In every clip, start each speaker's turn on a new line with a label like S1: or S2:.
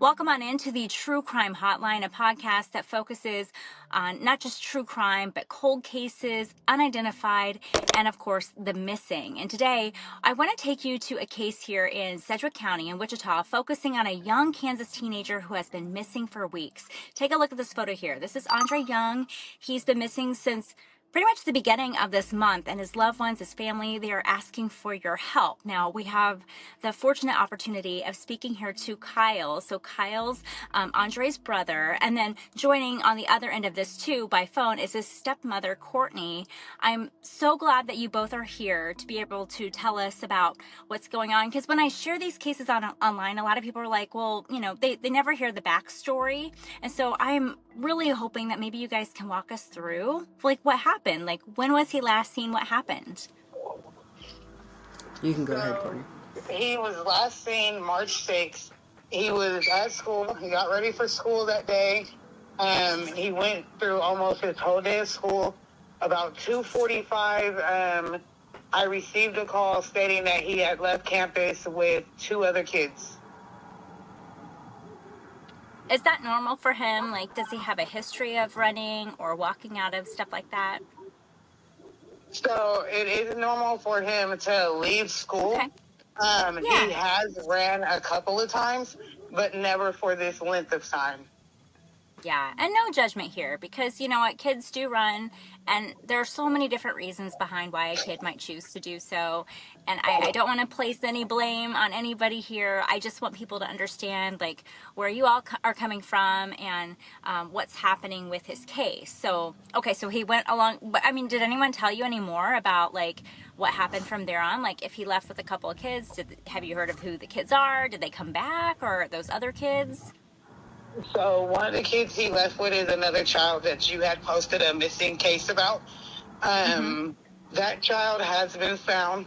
S1: Welcome on into the True Crime Hotline, a podcast that focuses on not just true crime, but cold cases, unidentified, and of course, the missing. And today, I want to take you to a case here in Sedgwick County in Wichita, focusing on a young Kansas teenager who has been missing for weeks. Take a look at this photo here. This is Andre Young. He's been missing since pretty much the beginning of this month, and his loved ones, his family, they are asking for your help. Now, we have the fortunate opportunity of speaking here to Kyle. So Kyle's Andre's brother, and then joining on the other end of this too by phone is his stepmother, Courtney. I'm so glad that you both are here to be able to tell us about what's going on, because when I share these cases online, a lot of people are like, well, you know, they never hear the backstory. And so I'm really hoping that maybe you guys can walk us through, like, what happened. Like, when was he last seen? What happened?
S2: You can go ahead, Courtney.
S3: He was last seen March 6th. He was at school. He got ready for school that day. He went through almost his whole day of school. About 2:45, I received a call stating that he had left campus with two other kids.
S1: Is that normal for him? Like, does he have a history of running or walking out of stuff like that?
S3: So it is normal for him to leave school.
S1: Okay.
S3: He has ran a couple of times, but never for this length of time.
S1: Yeah, and no judgment here, because you know what, kids do run, and there are so many different reasons behind why a kid might choose to do so, and I don't want to place any blame on anybody here. I just want people to understand, like, where you all are coming from and what's happening with his case. So, okay, so he went along, but I mean, did anyone tell you any more about, like, what happened from there on? Like, if he left with a couple of kids, have you heard of who the kids are? Did they come back, or those other kids?
S3: So one of the kids he left with is another child that you had posted a missing case about. That child has been found.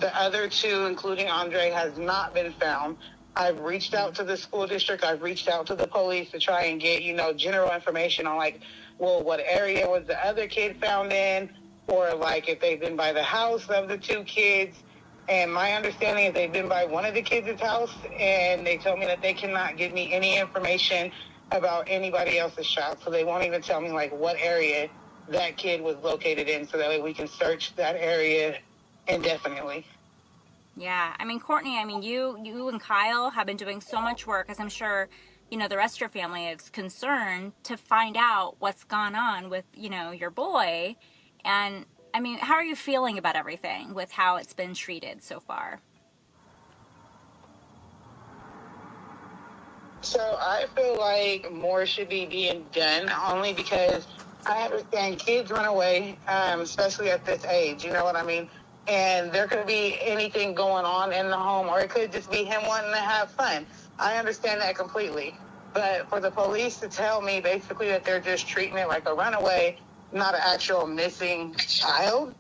S3: The other two, including Andre, has not been found. I've reached out to the school district. I've reached out to the police to try and get, general information on, like, well, what area was the other kid found in, or, like, if they've been by the house of the two kids. And my understanding is they've been by one of the kids' house, and they told me that they cannot give me any information about anybody else's child. So they won't even tell me, like, what area that kid was located in, so that way we can search that area indefinitely.
S1: Yeah, I mean, Courtney, you and Kyle have been doing so much work, as I'm sure, the rest of your family is concerned, to find out what's gone on with, your boy. And I mean, how are you feeling about everything with how it's been treated so far?
S3: So I feel like more should be being done, only because I understand kids run away, especially at this age, you know what I mean? And there could be anything going on in the home, or it could just be him wanting to have fun. I understand that completely. But for the police to tell me basically that they're just treating it like a runaway, not an actual missing child,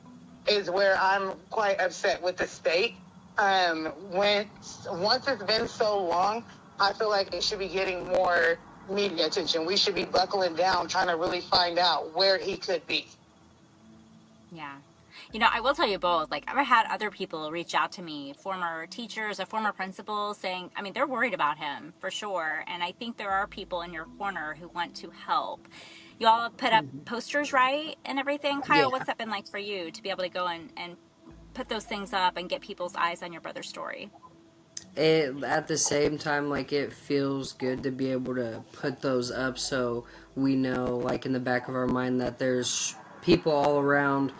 S3: is where I'm quite upset with the state. Once it's been so long, I feel like it should be getting more media attention. We should be buckling down, trying to really find out where he could be.
S1: Yeah. I will tell you both, like, I've had other people reach out to me, former teachers or former principals, saying, they're worried about him for sure. And I think there are people in your corner who want to help. You all have put up posters, right? And everything. Kyle,
S2: Yeah.
S1: What's that been like for you to be able to go and put those things up and get people's eyes on your brother's story?
S2: At the same time, like, it feels good to be able to put those up so we know, like, in the back of our mind that there's people all around,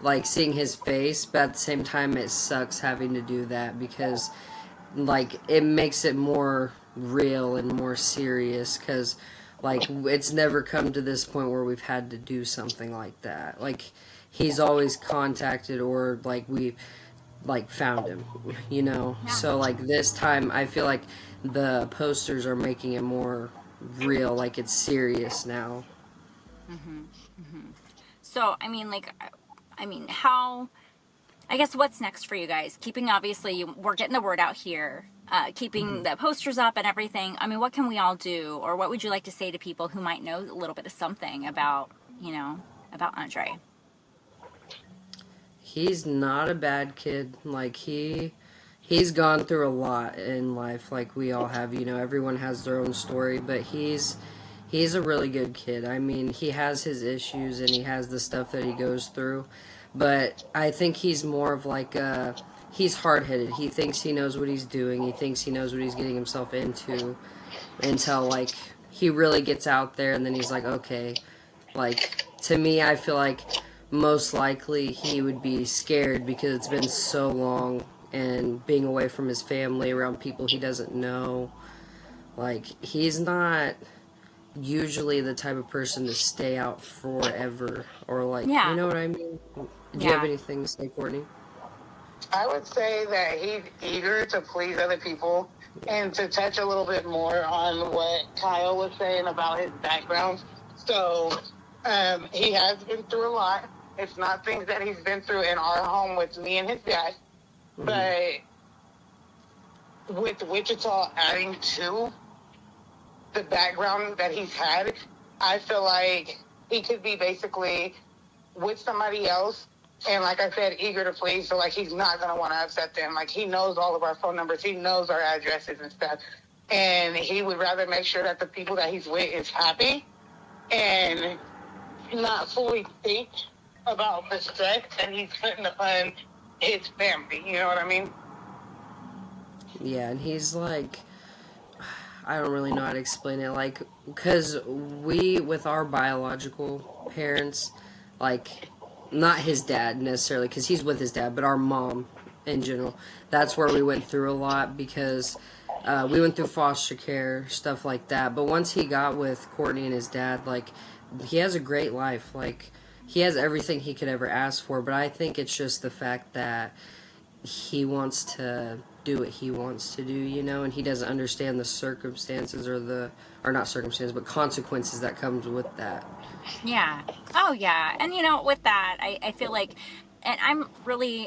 S2: like, seeing his face, but at the same time it sucks having to do that because, like, it makes it more real and more serious because, like, it's never come to this point where we've had to do something like that. Like, he's always contacted or, like, we found him,
S1: Yeah.
S2: So, like, this time I feel like the posters are making it more real, like it's serious now.
S1: So, how, I guess, what's next for you guys? Obviously, we're getting the word out here, keeping the posters up and everything. What can we all do? Or what would you like to say to people who might know a little bit of something about Andre?
S2: He's not a bad kid. Like, he's gone through a lot in life, like we all have. You know, everyone has their own story, but he's a really good kid. I mean, he has his issues and he has the stuff that he goes through, but I think he's more of like a he's hard headed. He thinks he knows what he's doing. He thinks he knows what he's getting himself into until like he really gets out there, and then he's like, okay, like to me, I feel like most likely he would be scared because it's been so long and being away from his family around people he doesn't know. Like he's not usually the type of person to stay out forever or like you
S1: Yeah.
S2: know what I mean? Do you have
S1: Yeah.
S2: anything to say, Courtney?
S3: I would say that he's eager to please other people, and to touch a little bit more on what Kyle was saying about his background. So he has been through a lot. It's not things that he's been through in our home with me and his dad, but with Wichita adding to the background that he's had, I feel like he could be basically with somebody else, and like I said, eager to please. So like he's not gonna want to upset them. Like he knows all of our phone numbers, he knows our addresses and stuff, and he would rather make sure that the people that he's with is happy and not fully think about the stress that he's putting upon his family. You know what I mean?
S2: Yeah, and he's like, I don't really know how to explain it. Like, because we, with our biological parents, like, not his dad necessarily, because he's with his dad, but our mom in general, that's where we went through a lot because we went through foster care, stuff like that. But once he got with Courtney and his dad, like, he has a great life. Like, he has everything he could ever ask for, but I think it's just the fact that he wants to do what he wants to do, you know, and he doesn't understand the circumstances or not circumstances, but consequences that comes with that.
S1: Yeah. Oh, yeah. And, with that, I feel like, and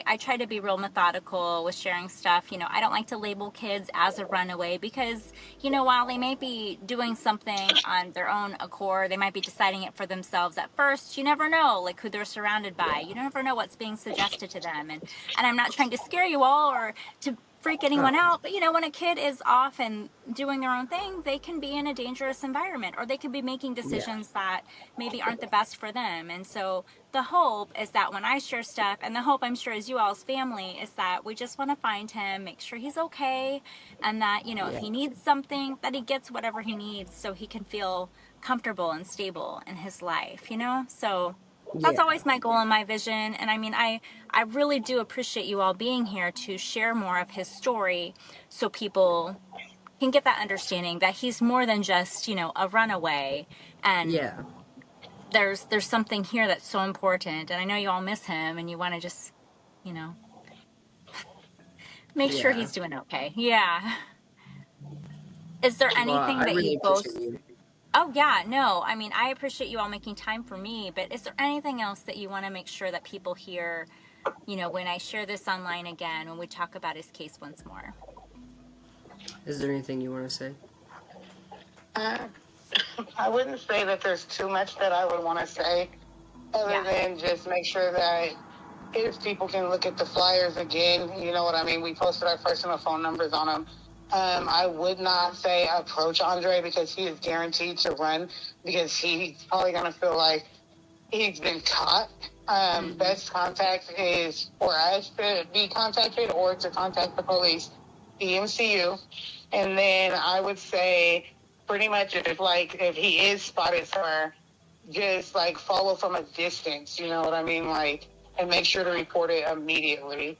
S1: I try to be real methodical with sharing stuff. I don't like to label kids as a runaway because, while they may be doing something on their own accord, they might be deciding it for themselves at first. You never know, like, who they're surrounded by. You never know what's being suggested to them. And I'm not trying to scare you all or to freak anyone
S2: Oh,
S1: out, but when a kid is off and doing their own thing, they can be in a dangerous environment, or they could be making
S2: yeah,
S1: decisions that maybe aren't the best for them. And so the hope is that when I share stuff, and the hope I'm sure is you all's family, is that we just want to find him, make sure he's okay, and that if
S2: yeah,
S1: he needs something, that he gets whatever he needs so he can feel comfortable and stable in his life. So that's
S2: yeah,
S1: always my goal and my vision. And I really do appreciate you all being here to share more of his story so people can get that understanding that he's more than just, a runaway. And
S2: yeah,
S1: there's something here that's so important. And I know you all miss him and you want to just, you know, make sure
S2: yeah.
S1: he's doing okay. Yeah. Is there
S2: Well,
S1: anything
S2: I
S1: that
S2: really
S1: you
S2: appreciate
S1: both
S2: you.
S1: Oh, yeah, no. I appreciate you all making time for me, but is there anything else that you want to make sure that people hear, when I share this online again, when we talk about his case once more?
S2: Is there anything you want to say?
S3: Uh, I wouldn't say that there's too much that I would want to say, other
S1: Yeah.
S3: than just make sure that if people can look at the flyers again, you know what I mean? We posted our personal phone numbers on them. I would not say approach Andre because he is guaranteed to run because he's probably going to feel like he's been caught. Best contact is for us to be contacted or to contact the police, the MCU. And then I would say pretty much if he is spotted somewhere, just like follow from a distance, you know what I mean? Like, and make sure to report it immediately.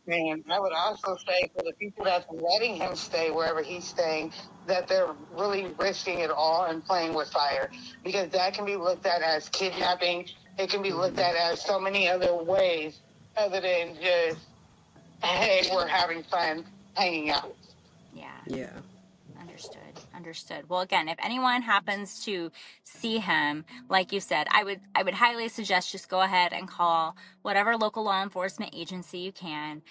S3: And I would also say for the people that's letting him stay wherever he's staying, that they're really risking it all and playing with fire, because that can be looked at as kidnapping. It can be looked at as so many other ways other than just, hey, we're having fun hanging out.
S1: Yeah.
S2: Yeah.
S1: Understood. Understood. Well, again, if anyone happens to see him, like you said, I would highly suggest just go ahead and call whatever local law enforcement agency you can.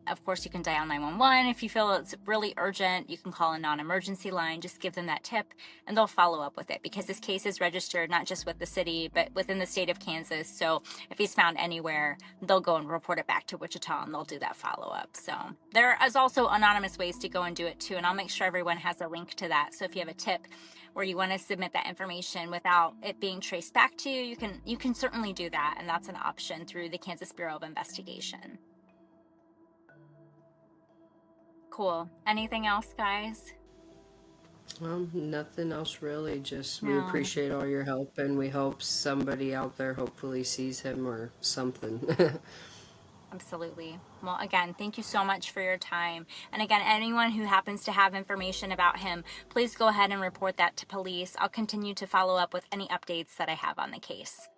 S1: Of course, you can dial 911 if you feel it's really urgent. You can call a non-emergency line. Just give them that tip, and they'll follow up with it, because this case is registered not just with the city, but within the state of Kansas. So if he's found anywhere, they'll go and report it back to Wichita, and they'll do that follow-up. So there is also anonymous ways to go and do it too, and I'll make sure everyone has a link to that. So if you have a tip where you want to submit that information without it being traced back to you, you can certainly do that, and that's an option through the Kansas Bureau of Investigation. Cool. Anything else, guys?
S2: Nothing else really. Just we
S1: No.
S2: appreciate all your help, and we hope somebody out there hopefully sees him or something.
S1: Absolutely. Well, again, thank you so much for your time. And again, anyone who happens to have information about him, please go ahead and report that to police. I'll continue to follow up with any updates that I have on the case.